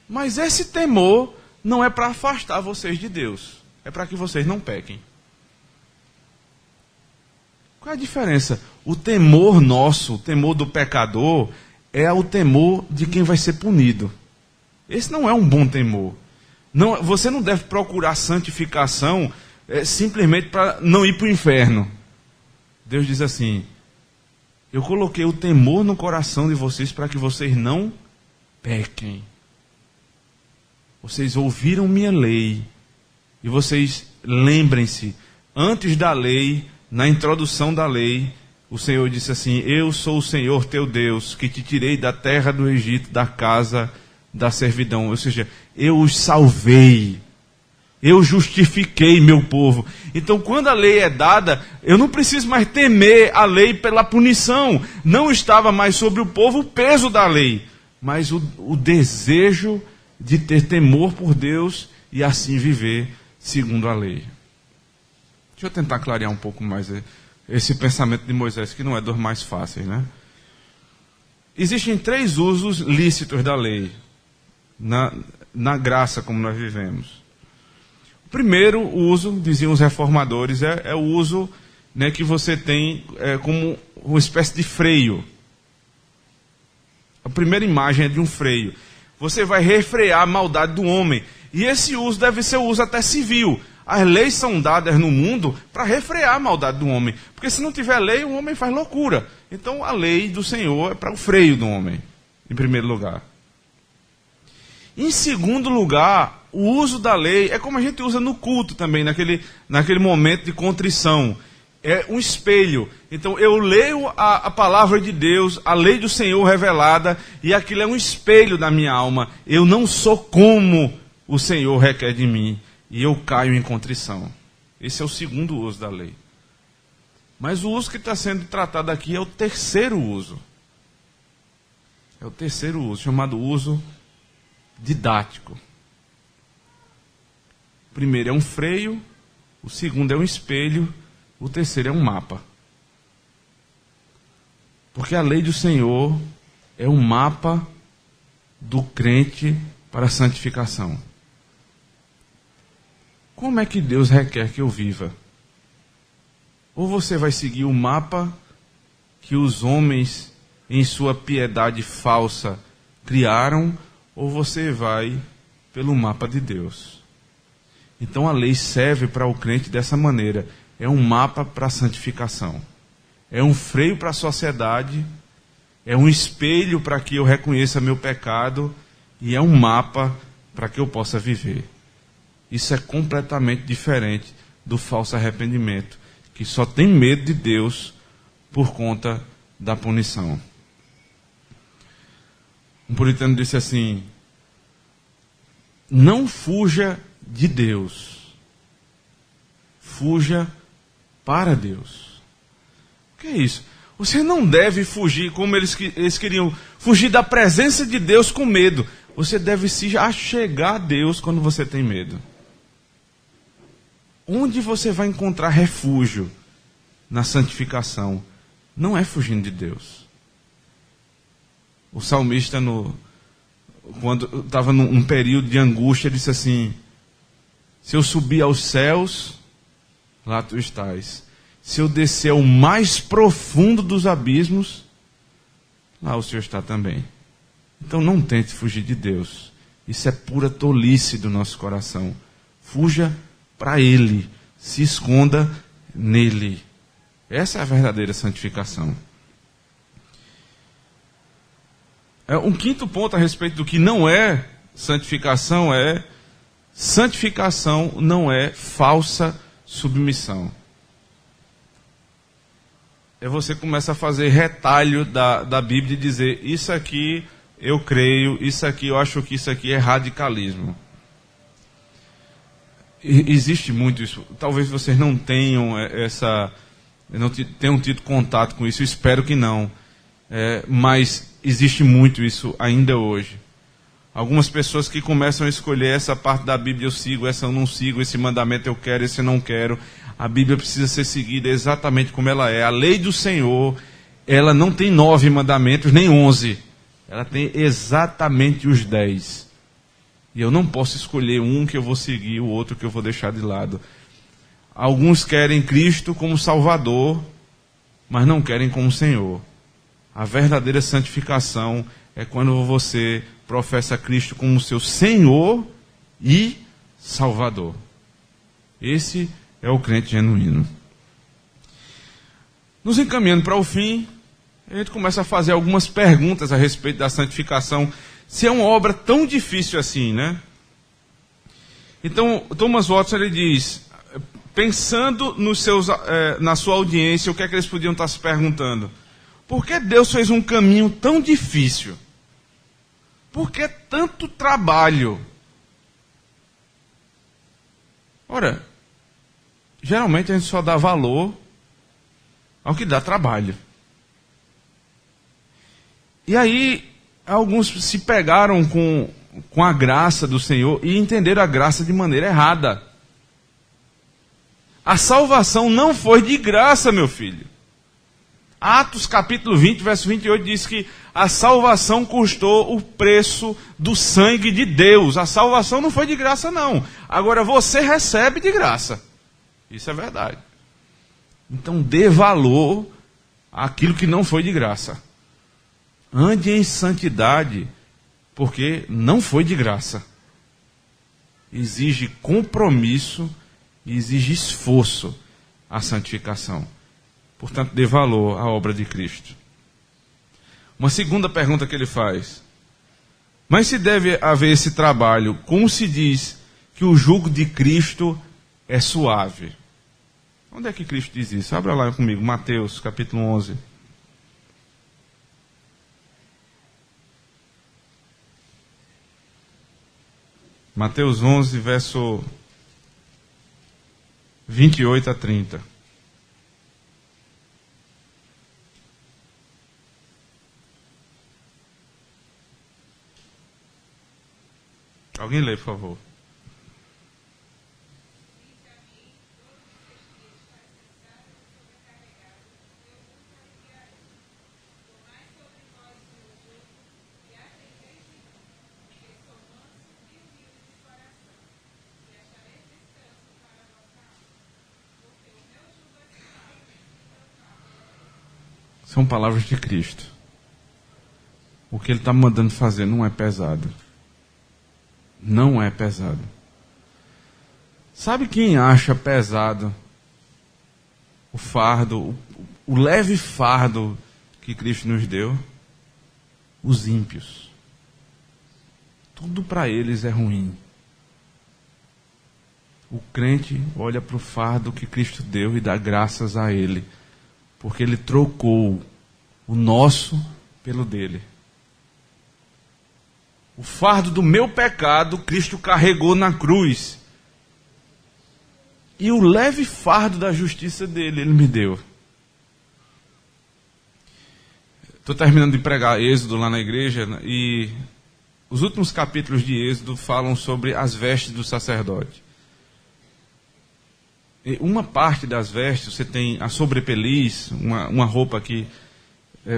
Mas esse temor não é para afastar vocês de Deus. É para que vocês não pequem. Qual é a diferença? O temor nosso, o temor do pecador, é o temor de quem vai ser punido. Esse não é um bom temor. Não, você não deve procurar santificação simplesmente para não ir para o inferno. Deus diz assim: eu coloquei o temor no coração de vocês para que vocês não pequem. Vocês ouviram minha lei. E vocês lembrem-se, antes da lei, na introdução da lei, o Senhor disse assim: eu sou o Senhor teu Deus, que te tirei da terra do Egito, da casa da servidão. Ou seja, eu os salvei. Eu justifiquei meu povo. Então, quando a lei é dada, eu não preciso mais temer a lei pela punição. Não estava mais sobre o povo o peso da lei, mas o desejo de ter temor por Deus e assim viver segundo a lei. Deixa eu tentar clarear um pouco mais esse pensamento de Moisés, que não é dos mais fáceis, né? Existem 3 usos lícitos da lei. na graça como nós vivemos. O primeiro uso, diziam os reformadores, é o uso, né, que você tem como uma espécie de freio. A primeira imagem é de um freio. Você vai refrear a maldade do homem. E esse uso deve ser o uso até civil. As leis são dadas no mundo para refrear a maldade do homem. Porque se não tiver lei, o homem faz loucura. Então a lei do Senhor é para o freio do homem, em primeiro lugar. Em segundo lugar, o uso da lei é como a gente usa no culto também, naquele momento de contrição. É um espelho. Então eu leio a palavra de Deus, a lei do Senhor revelada, e aquilo é um espelho da minha alma. Eu não sou como o Senhor requer de mim, e eu caio em contrição. Esse é o segundo uso da lei. Mas o uso que está sendo tratado aqui é o terceiro uso. É o terceiro uso, chamado uso didático. O primeiro é um freio, o segundo é um espelho, o terceiro é um mapa. Porque a lei do Senhor é um mapa do crente para a santificação. Como é que Deus requer que eu viva? Ou você vai seguir o mapa que os homens, em sua piedade falsa, criaram, ou você vai pelo mapa de Deus. Então a lei serve para o crente dessa maneira. É um mapa para a santificação. É um freio para a sociedade. É um espelho para que eu reconheça meu pecado. E é um mapa para que eu possa viver. Isso é completamente diferente do falso arrependimento, que só tem medo de Deus por conta da punição. Um puritano disse assim: não fuja de Deus, fuja para Deus. O que é isso? Você não deve fugir como eles queriam, fugir da presença de Deus com medo. Você deve se achegar a Deus quando você tem medo. Onde você vai encontrar refúgio na santificação? Não é fugindo de Deus. O salmista, quando estava num período de angústia, disse assim: se eu subir aos céus, lá tu estás. Se eu descer ao mais profundo dos abismos, lá o Senhor está também. Então não tente fugir de Deus. Isso é pura tolice do nosso coração. Fuja para Ele. Se esconda nele. Essa é a verdadeira santificação. Um quinto ponto a respeito do que não é santificação não é falsa submissão. Você começa a fazer retalho da Bíblia e dizer: isso aqui eu creio, isso aqui eu acho que isso aqui é radicalismo. Existe muito isso. Talvez vocês não tenham não tenham tido contato com isso, eu espero que não. Mas existe muito isso ainda hoje. Algumas pessoas que começam a escolher: essa parte da Bíblia eu sigo, essa eu não sigo, esse mandamento eu quero, esse eu não quero. A Bíblia precisa ser seguida exatamente como ela é. A lei do Senhor, ela não tem 9 mandamentos, nem 11. Ela tem exatamente os 10. E eu não posso escolher um que eu vou seguir, o outro que eu vou deixar de lado. Alguns querem Cristo como Salvador, mas não querem como Senhor. A verdadeira santificação é quando você professa Cristo como seu Senhor e Salvador. Esse é o crente genuíno. Nos encaminhando para o fim, a gente começa a fazer algumas perguntas a respeito da santificação. Se é uma obra tão difícil assim, né? Então, Thomas Watson, ele diz, pensando na sua audiência, o que é que eles podiam estar se perguntando? Por que Deus fez um caminho tão difícil? Por que tanto trabalho? Ora, geralmente a gente só dá valor ao que dá trabalho. E aí, alguns se pegaram com a graça do Senhor e entenderam a graça de maneira errada. A salvação não foi de graça, meu filho. Atos capítulo 20, verso 28 diz que a salvação custou o preço do sangue de Deus. A salvação não foi de graça, não. Agora você recebe de graça. Isso é verdade. Então dê valor àquilo que não foi de graça. Ande em santidade, porque não foi de graça. Exige compromisso e exige esforço a santificação. Portanto, dê valor à obra de Cristo. Uma segunda pergunta que ele faz. Mas se deve haver esse trabalho, como se diz que o jugo de Cristo é suave? Onde é que Cristo diz isso? Abra lá comigo, Mateus capítulo 11. Mateus 11, verso 28 a 30. Alguém lê, por favor. São palavras de Cristo. O que ele está mandando fazer não é pesado. Não é pesado. Sabe quem acha pesado o fardo, o leve fardo que Cristo nos deu? Os ímpios. Tudo para eles é ruim. O crente olha para o fardo que Cristo deu e dá graças a Ele. Porque Ele trocou o nosso pelo dele. O fardo do meu pecado, Cristo carregou na cruz. E o leve fardo da justiça dele, Ele me deu. Estou terminando de pregar Êxodo lá na igreja, e os últimos capítulos de Êxodo falam sobre as vestes do sacerdote. E uma parte das vestes, você tem a sobrepeliz, uma roupa que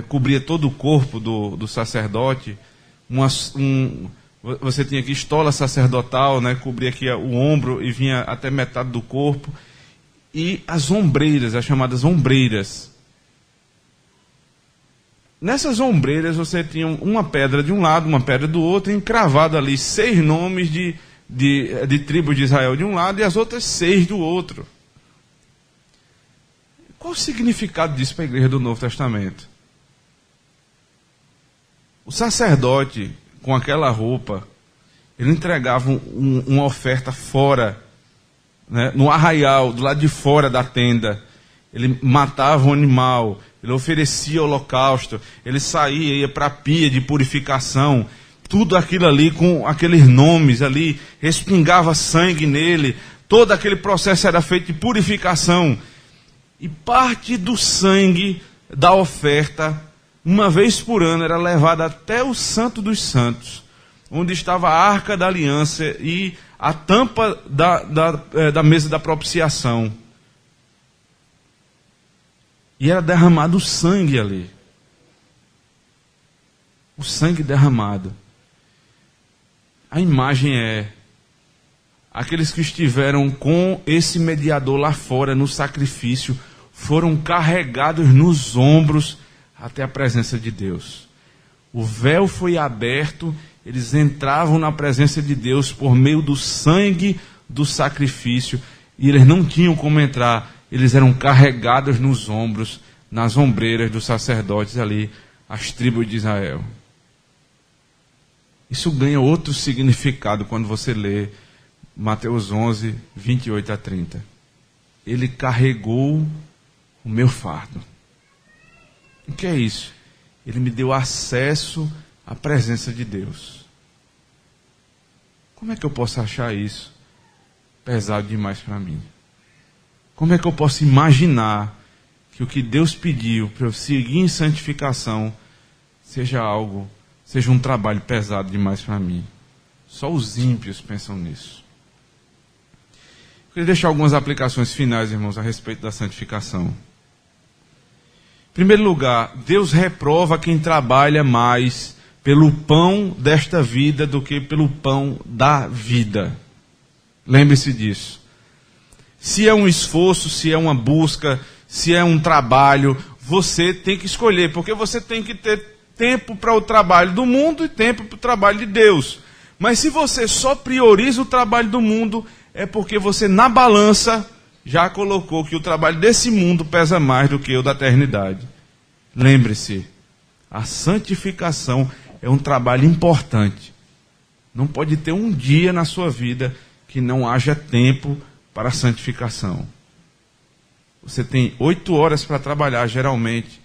cobria todo o corpo do sacerdote. Você tinha aqui estola sacerdotal, né, cobria aqui o ombro e vinha até metade do corpo. E as ombreiras, as chamadas ombreiras. Nessas ombreiras você tinha uma pedra de um lado, uma pedra do outro, encravado ali 6 nomes de tribos de Israel de um lado e as outras 6 do outro. Qual o significado disso para a igreja do Novo Testamento? O sacerdote, com aquela roupa, ele entregava uma oferta fora, né, no arraial, do lado de fora da tenda. Ele matava um animal, ele oferecia holocausto, ele saía, ia para a pia de purificação, tudo aquilo ali com aqueles nomes ali, respingava sangue nele, todo aquele processo era feito de purificação. E parte do sangue da oferta, uma vez por ano, era levada até o Santo dos Santos, onde estava a Arca da Aliança e a tampa da mesa da propiciação. E era derramado o sangue ali. O sangue derramado. A imagem é aqueles que estiveram com esse mediador lá fora no sacrifício, foram carregados nos ombros até a presença de Deus. O véu foi aberto, eles entravam na presença de Deus por meio do sangue do sacrifício, e eles não tinham como entrar, eles eram carregados nos ombros, nas ombreiras dos sacerdotes ali, as tribos de Israel. Isso ganha outro significado quando você lê Mateus 11, 28 a 30. Ele carregou o meu fardo. O que é isso? Ele me deu acesso à presença de Deus. Como é que eu posso achar isso pesado demais para mim? Como é que eu posso imaginar que o que Deus pediu para eu seguir em santificação seja um trabalho pesado demais para mim? Só os ímpios pensam nisso. Eu queria deixar algumas aplicações finais, irmãos, a respeito da santificação. Em primeiro lugar, Deus reprova quem trabalha mais pelo pão desta vida do que pelo pão da vida. Lembre-se disso. Se é um esforço, se é uma busca, se é um trabalho, você tem que escolher, porque você tem que ter tempo para o trabalho do mundo e tempo para o trabalho de Deus. Mas se você só prioriza o trabalho do mundo, é porque você na balança já colocou que o trabalho desse mundo pesa mais do que o da eternidade. Lembre-se, a santificação é um trabalho importante. Não pode ter um dia na sua vida que não haja tempo para a santificação. Você tem 8 horas para trabalhar, geralmente.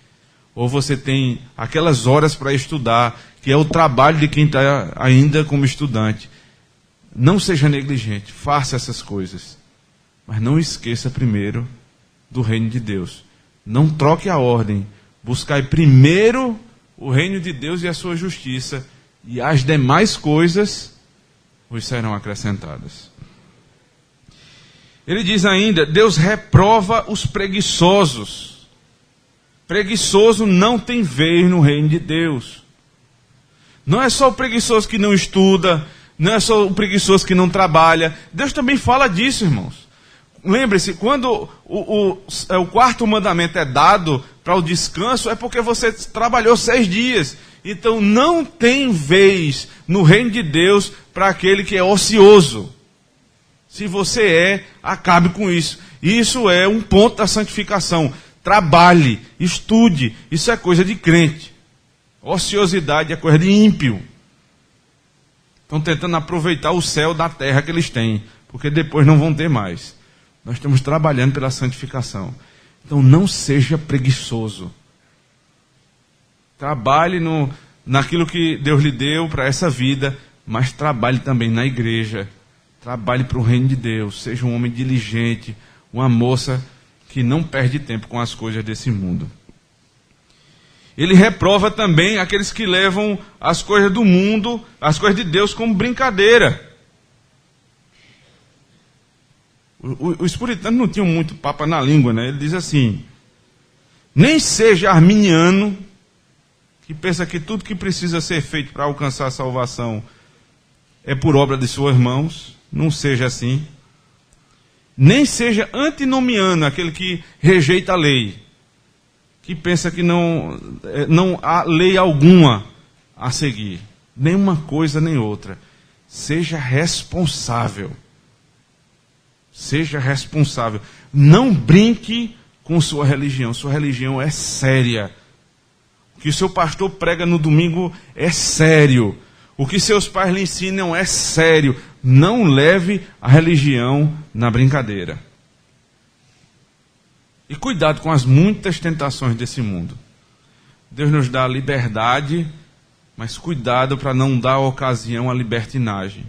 Ou você tem aquelas horas para estudar, que é o trabalho de quem está ainda como estudante. Não seja negligente, faça essas coisas. Mas não esqueça primeiro do reino de Deus. Não troque a ordem. Buscai primeiro o reino de Deus e a sua justiça, e as demais coisas vos serão acrescentadas. Ele diz ainda, Deus reprova os preguiçosos. Preguiçoso não tem vez no reino de Deus. Não é só o preguiçoso que não estuda, não é só o preguiçoso que não trabalha. Deus também fala disso, irmãos. Lembre-se, quando o quarto mandamento é dado para o descanso, é porque você trabalhou 6 dias. Então não tem vez no reino de Deus para aquele que é ocioso. Se você acabe com isso. Isso é um ponto da santificação. Trabalhe, estude. Isso é coisa de crente. Ociosidade é coisa de ímpio. Estão tentando aproveitar o céu da terra que eles têm, porque depois não vão ter mais. Nós estamos trabalhando pela santificação. Então não seja preguiçoso. Trabalhe naquilo que Deus lhe deu para essa vida, mas trabalhe também na igreja. Trabalhe para o reino de Deus. Seja um homem diligente, uma moça que não perde tempo com as coisas desse mundo. Ele reprova também aqueles que levam as coisas do mundo, as coisas de Deus, como brincadeira. Os puritanos não tinham muito papa na língua, né? Ele diz assim, nem seja arminiano, que pensa que tudo que precisa ser feito para alcançar a salvação é por obra de suas mãos. Não seja assim. Nem seja antinomiano, aquele que rejeita a lei, que pensa que não há lei alguma a seguir, nem uma coisa nem outra. Seja responsável. Seja responsável. Não brinque com sua religião. Sua religião é séria. O que o seu pastor prega no domingo é sério. O que seus pais lhe ensinam é sério. Não leve a religião na brincadeira. E cuidado com as muitas tentações desse mundo. Deus nos dá a liberdade, mas cuidado para não dar ocasião à libertinagem.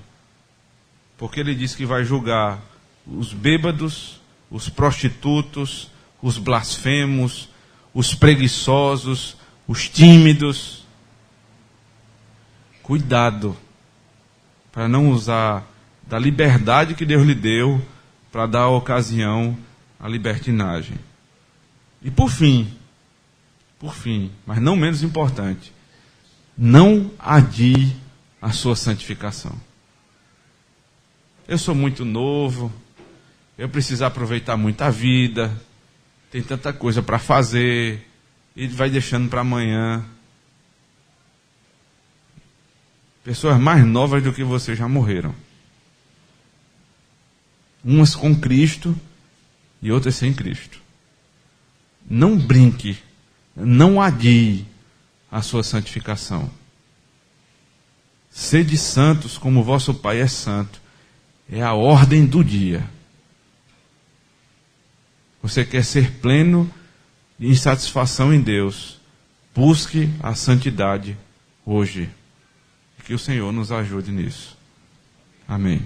Porque Ele diz que vai julgar os bêbados, os prostitutos, os blasfemos, os preguiçosos, os tímidos. Cuidado para não usar da liberdade que Deus lhe deu para dar ocasião à libertinagem. E por fim, mas não menos importante, não adie a sua santificação. Eu sou muito novo, eu preciso aproveitar muito a vida, tem tanta coisa para fazer, e vai deixando para amanhã. Pessoas mais novas do que você já morreram. Umas com Cristo e outras sem Cristo. Não brinque, não adie a sua santificação. Sede santos como vosso Pai é santo. É a ordem do dia. Você quer ser pleno de insatisfação em Deus? Busque a santidade hoje. Que o Senhor nos ajude nisso. Amém.